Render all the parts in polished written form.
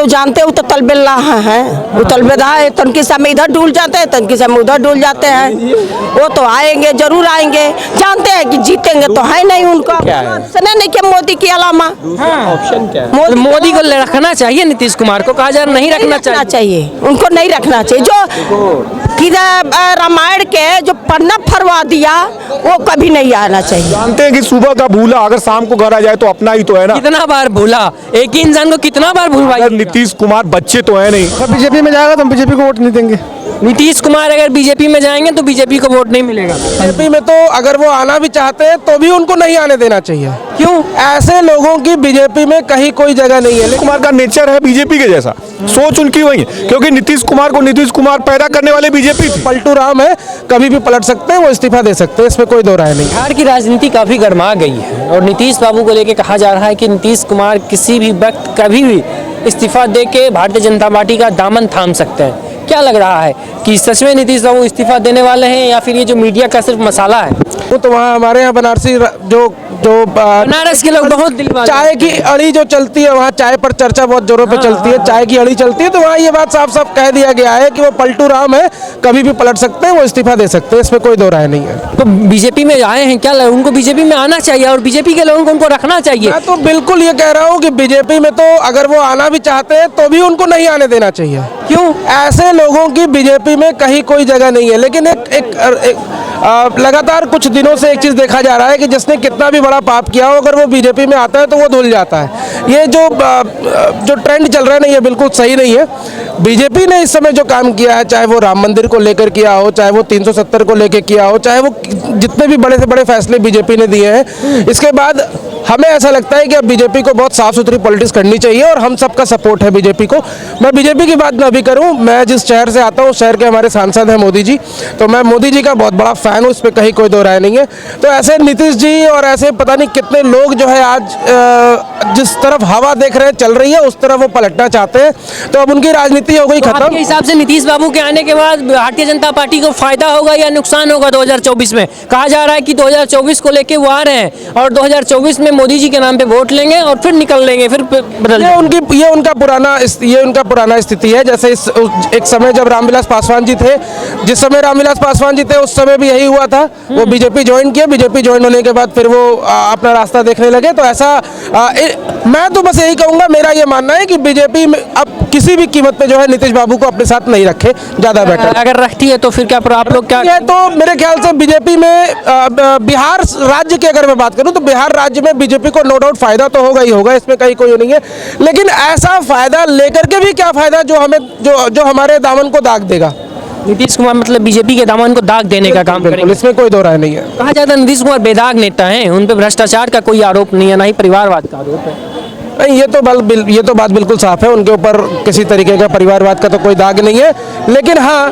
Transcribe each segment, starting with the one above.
तो जानते हो तो तलबेला है, वो तलबेदा है, तनकी समय इधर डूल जाते हैं, तनकी समय उधर डूल जाते हैं। वो तो आएंगे, जरूर आएंगे, जानते हैं कि जीतेंगे तो है नहीं उनका। सुना नहीं क्या मोदी की अलामा ऑप्शन क्या है? मोदी को रखना चाहिए, नीतीश कुमार को कहा जा रहा नहीं रखना चाहिए। उनको नहीं रखना चाहिए। जो रामायण के जो पन्ना फरवा दिया वो कभी नहीं आना चाहिए। जानते हैं कि सुबह का भूला अगर शाम को घर आ जाए तो अपना ही तो है ना। कितना बार भूला, एक ही इंसान को कितना बार भूलवाइए। नीतीश कुमार बच्चे तो है नहीं। अगर बीजेपी में जाएगा तो हम बीजेपी को वोट नहीं देंगे। नीतीश कुमार अगर बीजेपी में जाएंगे तो बीजेपी को वोट नहीं मिलेगा। बीजेपी में तो अगर वो आना भी चाहते हैं तो भी उनको नहीं आने देना चाहिए। क्यों? ऐसे लोगों की बीजेपी में कहीं कोई जगह नहीं है। कुमार का नेचर है बीजेपी के जैसा, सोच उनकी वही है, क्योंकि नीतीश कुमार को नीतीश कुमार पैदा करने वाले बीजेपी थी। पलटू राम है, कभी भी पलट सकते हैं, वो इस्तीफा दे सकते हैं, इसमें कोई दो राय नहीं। बिहार की राजनीति काफी गर्मा गई है और नीतीश बाबू को लेकर कहा जा रहा है कि नीतीश कुमार किसी भी वक्त कभी भी इस्तीफा दे के भारतीय जनता पार्टी का दामन थाम सकते हैं। क्या लग रहा है कि सच में नीतीश बाबू इस्तीफा देने वाले हैं या फिर ये जो मीडिया का सिर्फ मसाला है? वो तो वहाँ हमारे यहाँ बनारसी जो बनारस के लोग बहुत दिलवाले, चाय की अड़ी जो चलती है, वहाँ चाय पर चर्चा बहुत जोरों पे चलती है, चाय की अड़ी चलती है, तो वहाँ ये बात साफ साफ कह दिया गया है कि वो पलटू राम है, कभी भी पलट सकते हैं, वो इस्तीफा दे सकते हैं, इसमें कोई दो राय नहीं है। तो बीजेपी में आए हैं, क्या उनको बीजेपी में आना चाहिए और बीजेपी के लोगों को उनको रखना चाहिए? मैं तो बिल्कुल ये कह रहा हूँ कि बीजेपी में तो अगर वो आना भी चाहते हैं तो भी उनको नहीं आने देना चाहिए। क्यों? ऐसे लोगों की बीजेपी में कहीं कोई जगह नहीं है। लेकिन एक लगातार कुछ दिनों से एक चीज देखा जा रहा है कि जिसने कितना भी बड़ा पाप किया हो, अगर वो बीजेपी में आता है तो वो धुल जाता है। ये जो ट्रेंड चल रहा है ना, ये बिल्कुल सही नहीं है। बीजेपी ने इस समय जो काम किया है, चाहे वो राम मंदिर को लेकर किया हो, चाहे वो 370 को लेकर किया हो, चाहे वो जितने भी बड़े से बड़े फैसले बीजेपी ने दिए हैं, इसके बाद हमें ऐसा लगता है कि अब बीजेपी को बहुत साफ सुथरी पॉलिटिक्स करनी चाहिए और हम सबका सपोर्ट है बीजेपी को। मैं बीजेपी की बात ना भी करूं, मैं जिस शहर से आता हूं, उस शहर के हमारे सांसद हैं मोदी जी, तो मैं मोदी जी का बहुत बड़ा फैन हूं, इस पर कहीं कोई दो राय नहीं है। तो ऐसे नीतीश जी और ऐसे पता नहीं कितने लोग जो है आज जिस तरफ हवा देख रहे हैं चल रही है उस तरफ वो पलटना चाहते हैं, तो अब उनकी राजनीति हो गई खत्म। आपके हिसाब से नीतीश बाबू के आने के बाद भारतीय जनता पार्टी को फायदा होगा या नुकसान होगा 2024 में? कहा जा रहा है कि 2024 को लेके वो आ रहे हैं और 2024 में मोदी जी के नाम पे वोट लेंगे और फिर निकल लेंगे, फिर बदल। ये उनका पुराना स्थिति है। जैसे एक समय जब रामविलास पासवान जी थे, जिस समय रामविलास पासवान जी थे उस समय भी यही हुआ था। वो बीजेपी ज्वाइन किया, बीजेपी ज्वाइन होने के बाद फिर वो अपना रास्ता देखने लगे। तो ऐसा मैं तो बस यही कहूंगा, मेरा ये मानना है कि बीजेपी में अब किसी भी कीमत पे जो है नीतीश बाबू को अपने साथ नहीं रखे, ज्यादा बेटर। अगर रखती है तो फिर क्या आप लोग क्या? ये तो मेरे ख्याल से बीजेपी में बिहार राज्य की अगर मैं बात करूं तो बिहार राज्य में बीजेपी को नो डाउट फायदा तो होगा ही होगा, इसमें कहीं कोई नहीं है। लेकिन ऐसा फायदा लेकर के भी क्या फायदा जो हमें जो हमारे दामन को दाग देगा। नीतीश कुमार मतलब बीजेपी के दामन को दाग देने का काम करेंगे, इसमें कोई दो राय नहीं है। कहा जाता है नीतीश कुमार बेदाग नेता हैं, उन पे भ्रष्टाचार का कोई आरोप नहीं है, ना ही परिवारवाद का आरोप है। नहीं, ये तो बात बिल्कुल साफ है, उनके ऊपर किसी तरीके का परिवारवाद का तो कोई दाग नहीं है। लेकिन हाँ,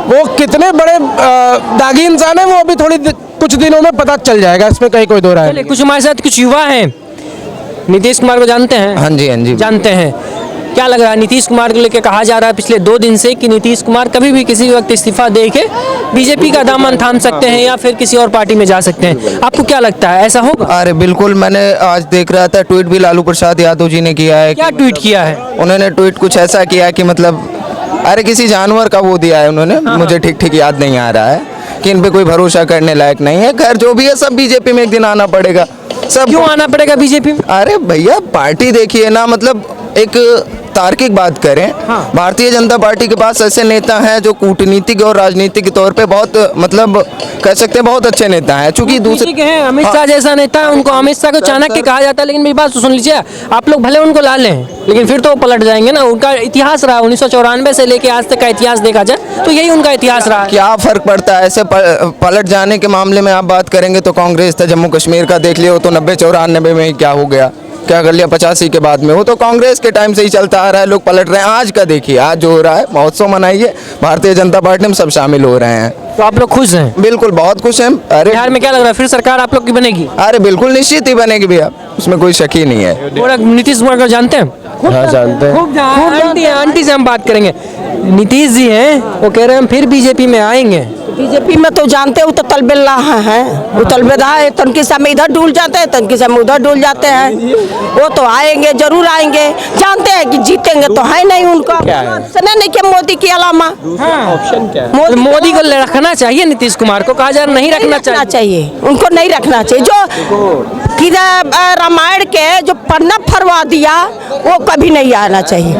वो कितने बड़े दागी इंसान है वो अभी कुछ दिनों में पता चल जाएगा, इसमें कहीं कोई दो राय नहीं। कुछ हमारे साथ कुछ युवा हैं, नीतीश कुमार को जानते हैं? हाँ जी जानते हैं। क्या लग रहा है नीतीश कुमार को लेकर कहा जा रहा है पिछले 2 दिन से कि नीतीश कुमार कभी भी किसी वक्त इस्तीफा दे के बीजेपी का दामन थाम सकते हैं या फिर किसी और पार्टी में जा सकते हैं? आपको क्या लगता है, ऐसा होगा? अरे बिल्कुल, मैंने आज देख रहा था ट्वीट भी लालू प्रसाद यादव जी ने किया है। क्या ट्वीट किया है उन्होंने? ट्वीट कुछ ऐसा किया है कि मतलब अरे किसी जानवर का वो दिया है उन्होंने, मुझे ठीक याद नहीं आ रहा है कि इन पे कोई भरोसा करने लायक नहीं है। खैर जो भी है, सब बीजेपी में एक दिन आना पड़ेगा। सब क्यों आना पड़ेगा बीजेपी में? अरे भैया पार्टी देखिए ना, मतलब एक तार्किक बात करें, भारतीय जनता पार्टी के पास ऐसे नेता हैं जो कूटनीतिक और राजनीतिक तौर पे बहुत मतलब कह सकते हैं बहुत अच्छे नेता हैं। चूंकि दूसरे हैं अमित शाह जैसा नेता है, उनको अमित शाह को चाणक्य कहा जाता है। लेकिन मेरी बात सुन लीजिए, आप लोग भले उनको ला लें लेकिन फिर तो वो पलट जाएंगे ना। उनका इतिहास रहा 1994 से लेके आज तक का इतिहास देखा जाए तो यही उनका इतिहास रहा। क्या फर्क पड़ता है ऐसे पलट जाने के मामले में? आप बात करेंगे तो कांग्रेस था, जम्मू कश्मीर का देख लिया, तो 90-94 में ही क्या हो गया, क्या कर लिया 85 के बाद में। वो तो कांग्रेस के टाइम से ही चलता आ रहा है, लोग पलट रहे हैं। आज का देखिए, आज जो हो रहा है, महोत्सव मनाइए, भारतीय जनता पार्टी में सब शामिल हो रहे हैं। तो आप लोग खुश हैं? बिल्कुल, बहुत खुश हैं। अरे बिहार में क्या लग रहा है, फिर सरकार आप लोग की बनेगी? अरे बिल्कुल निश्चित ही बनेगी भैया, उसमें कोई शक ही नहीं है। नीतीश कुमार को जानते हैं? हाँ, जानते हैं। आंटी से हम बात करेंगे। नीतीश जी हैं, वो कह रहे हैं हम फिर बीजेपी में आएंगे, बीजेपी में तो जानते हो तो तलबेला है, वो तलबेदा है, तनकी समय इधर डूल जाते हैं, तनकी समय उधर डूल जाते हैं। वो तो आएंगे, जरूर आएंगे, जानते हैं कि जीतेंगे तो है नहीं उनका सुना नहीं क्या मोदी की अलामा। ऑप्शन क्या है? मोदी को रखना चाहिए, नीतीश कुमार को कहा जा रहा नहीं रखना चाहिए। उनको नहीं रखना चाहिए। जो रामायण के जो पन्ना फरवा दिया वो कभी नहीं आना चाहिए।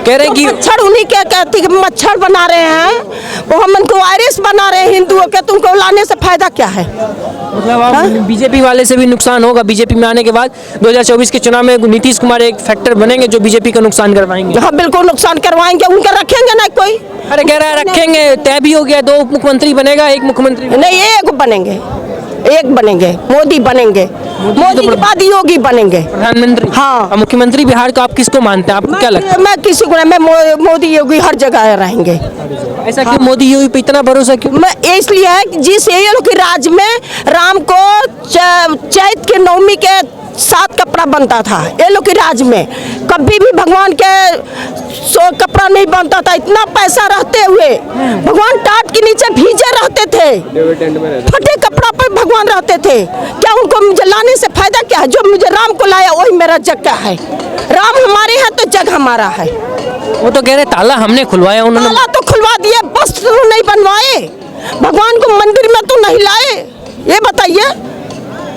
कह रहे हैं कि मच्छर उन्हीं के कहती मच्छर बना रहे हैं, वो हम उनको वायरस बना रहे हैं हिंदुओं के, तुमको लाने से फायदा क्या है? मतलब बीजेपी वाले से भी नुकसान होगा। बीजेपी में आने के बाद 2024 के चुनाव में नीतीश कुमार एक फैक्टर बनेंगे जो बीजेपी का नुकसान करवाएंगे। हाँ बिल्कुल नुकसान करवाएंगे, उनका रखेंगे ना कोई। अरे कह रहा है रखेंगे, तय भी हो गया, 2 उप मुख्यमंत्री बनेगा, 1 मुख्यमंत्री नहीं, एक बनेंगे, मोदी बनेंगे, मोदी के बाद योगी बनेंगे प्रधानमंत्री। हाँ। और मुख्यमंत्री बिहार का आप किसको मानते हैं? आपको क्या लगता है? मैं किसी को नहीं, मैं मोदी योगी हर जगह रहेंगे। ऐसा क्यों? मोदी योगी पे इतना भरोसा क्यों? मैं इसलिए है कि जिस ये लोग के राज में राम को चैत के नवमी के 7 कपड़ा बनता था, ये लोग के राज में कभी भी भगवान के कपड़ा नहीं बनता था। इतना पैसा रहते हुए भगवान टाट के नीचे भीजे रहते थे, फटे कपड़ा पर भगवान रहते थे। क्या उनको मुझे लाने से फायदा क्या है? जो मुझे राम को लाया वही मेरा जग का है। राम हमारे हैं तो जग हमारा है। वो तो कह रहे ताला हमने खुलवाया, उन्होंने ताला तो खुलवा दिए, बस नहीं बनवाए। भगवान को मंदिर में तो नहीं लाए, ये बताइए।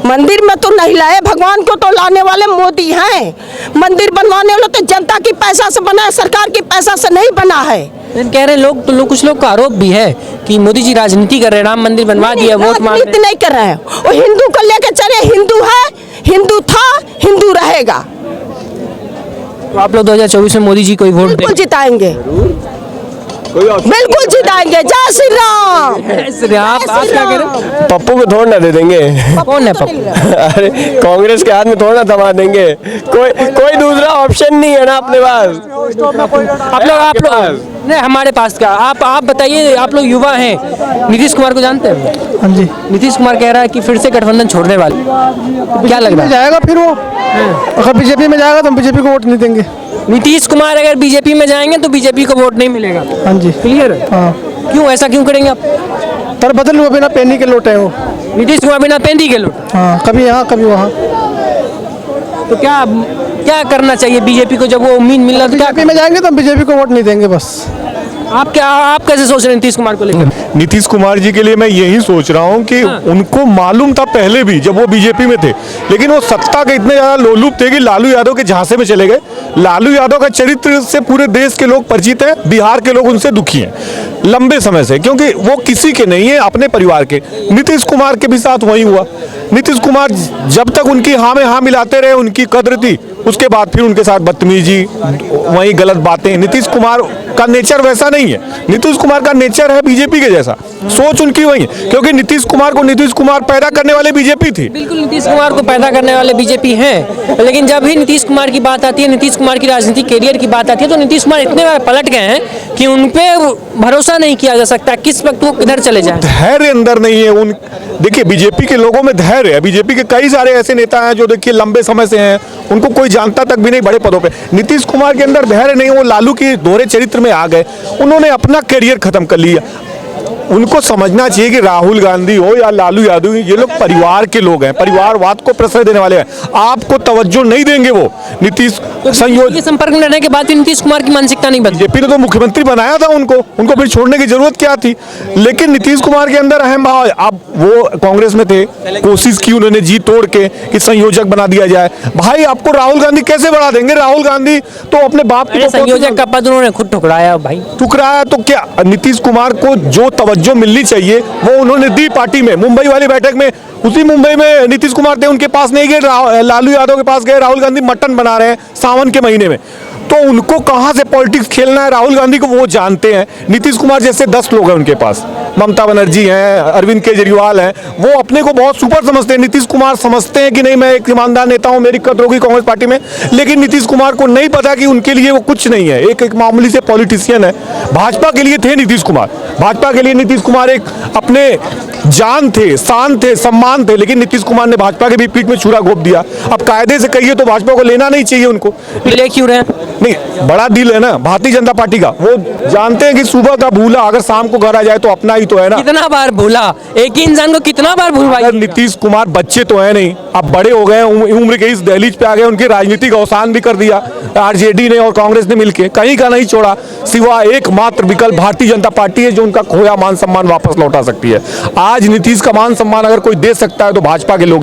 मंदिर में तो नहीं लाए, भगवान को तो लाने वाले मोदी हैं। मंदिर बनवाने वाले तो जनता की पैसा से बना है, सरकार की पैसा से नहीं बना है। कह रहे लोग तो कुछ लोग का आरोप भी है कि मोदी जी राजनीति कर रहे हैं, राम मंदिर बनवा दिया, वोट मांग रहे हैं। नहीं कर रहे हैं, वो हिंदू को लेकर चले। हिंदू है, हिंदू था, हिंदू रहेगा। तो आप लोग 2024 में मोदी जी को ही वोट बिल्कुल देंगे? जिताएंगे, बिल्कुल जिताएंगे। जय श्री राम। आप क्या कह रहे हैं? पप्पू को थोड़ा ना दे देंगे। कौन है पप्पू? अरे कांग्रेस के हाथ में थोड़ा थमा देंगे, कोई दूसरा ऑप्शन नहीं है ना अपने पास। आप लोग नहीं, हमारे पास का आप बताइए। आप लोग युवा हैं, नीतीश कुमार को जानते हैं? हाँ जी। नीतीश कुमार कह रहा है कि फिर से गठबंधन छोड़ने वाले, क्या लग रहा है? जाएगा फिर वो, अगर बीजेपी में जाएगा तो हम बीजेपी को वोट नहीं देंगे। नीतीश कुमार अगर बीजेपी में जाएंगे तो बीजेपी को वोट नहीं मिलेगा। हाँ जी। क्लियर है? हाँ। क्यों ऐसा क्यों करेंगे आप? तर बदल हुआ बिना पेनी के लोटे वो। नीतीश कुमार बिना पेंदी के लोग। हाँ, कभी यहाँ कभी वहाँ। तो क्या करना चाहिए बीजेपी को जब वो उम्मीद मिल रहा? तो क्या बीजेपी में जाएंगे तो हम बीजेपी को वोट नहीं देंगे बस। आप कैसे सोच रहे हैं नीतीश कुमार को लेकर? नीतीश कुमार जी के लिए मैं यही सोच रहा हूं कि उनको मालूम था पहले भी जब वो बीजेपी में थे, लेकिन वो सत्ता के इतने ज्यादा लोलुप थे कि लालू यादव के झांसे में चले गए। लालू यादव का चरित्र से पूरे देश के लोग परिचित हैं, बिहार के लोग उनसे दुखी हैं लंबे समय से, क्योंकि वो किसी के नहीं है, अपने परिवार के। नीतीश कुमार के भी साथ वही हुआ। नीतीश कुमार जब तक उनकी हाँ में हाँ मिलाते रहे, उनकी कद्र थी, उसके बाद फिर उनके साथ बदतमीजी, वही गलत बातें। नीतीश कुमार का नेचर वैसा नहीं है। नीतीश कुमार का नेचर है बीजेपी के जैसा, सोच उनकी वही है, क्योंकि नीतीश कुमार पैदा करने वाले बीजेपी थी। बिल्कुल, नीतीश कुमार को पैदा करने वाले बीजेपी हैं, लेकिन जब भी नीतीश कुमार की बात आती है, नीतीश कुमार की राजनीतिक कैरियर की बात आती है, तो नीतीश कुमार इतने बार पलट गए हैं कि उन पे भरोसा नहीं किया जा सकता किस वक्त वो किधर चले जाएं। धैर्य अंदर नहीं है उन। देखिए बीजेपी के लोगों में धैर्य है। बीजेपी के कई सारे ऐसे नेता हैं जो देखिए लंबे समय से हैं, उनको कोई जानता तक भी नहीं बड़े पदों पे। नीतीश कुमार के अंदर धैर्य नहीं, वो लालू की दोहरे चरित्र में आ गए, उन्होंने अपना करियर खत्म कर लिया। उनको समझना चाहिए कि राहुल गांधी हो या लालू यादव, ये लोग परिवार के लोग हैं, परिवारवाद को प्रश्रय देने वाले हैं। आपको तवज्जो नहीं देंगे वो। नीतीश संयोग के संपर्क में रहने के बाद भी नीतीश कुमार की मानसिकता नहीं बदली। बीजेपी ने तो मुख्यमंत्री बनाया था उनको फिर छोड़ने की जरूरत क्या थी? लेकिन नीतीश कुमार के अंदर अहम भाव है। अब वो कांग्रेस में थे, कोशिश की उन्होंने जी तोड़ के कि संयोजक बना दिया जाए। भाई आपको राहुल गांधी कैसे बढ़ा देंगे? राहुल गांधी तो अपने बाप के संयोजक का पद उन्होंने खुद ठुकराया। भाई ठुकराया तो क्या? नीतीश कुमार को जो तवज्जो मिलनी चाहिए वो उन्होंने दी पार्टी में। मुंबई वाली बैठक में, उसी मुंबई में नीतीश कुमार थे, उनके पास नहीं गए, लालू यादव के पास गए। राहुल गांधी मटन बना रहे हैं सावन के महीने में, तो उनको कहां से पॉलिटिक्स खेलना है राहुल गांधी को वो जानते हैं। नीतीश कुमार जैसे 10 लोग हैं उनके पास, ममता बनर्जी हैं, अरविंद केजरीवाल हैं, वो अपने को बहुत सुपर समझते हैं। नीतीश कुमार समझते हैं कि नहीं मैं एक ईमानदार नेता हूं, मेरी कद्र होगी कांग्रेस पार्टी में, लेकिन नीतीश कुमार को नहीं पता कि उनके लिए वो कुछ नहीं है, एक मामूली से पॉलिटिशियन है। भाजपा के लिए थे नीतीश कुमार, भाजपा के लिए नीतीश कुमार एक अपने जान थे, शान थे, सम्मान थे, लेकिन नीतीश कुमार ने भाजपा के भी पीठ में छुरा घोंप दिया। अब कायदे से कहिए तो भाजपा को लेना नहीं चाहिए उनको। ले क्यों रहे? नहीं, बड़ा दिल है ना भारतीय जनता पार्टी का, वो जानते हैं कि सुबह का भूला अगर शाम को घर आ जाए तो अपना ही ही तो है ना। कितना बार भूला, एक ही इंसान को कितना बार भूलवाई। अगर नीतीश कुमार बच्चे तो है नहीं, अब बड़े हो गए, उम्र के इस दहलीज पे आ गए, उनकी राजनीतिक अवसान भी कर दिया आरजेडी ने और कांग्रेस ने मिलकर, कहीं का नहीं छोड़ा, सिवा एकमात्र विकल्प भारतीय जनता पार्टी है जो उनका खोया मान सम्मान वापस लौटा सकती है। आज नीतीश का मान सम्मान अगर कोई दे सकता है तो भाजपा के लोग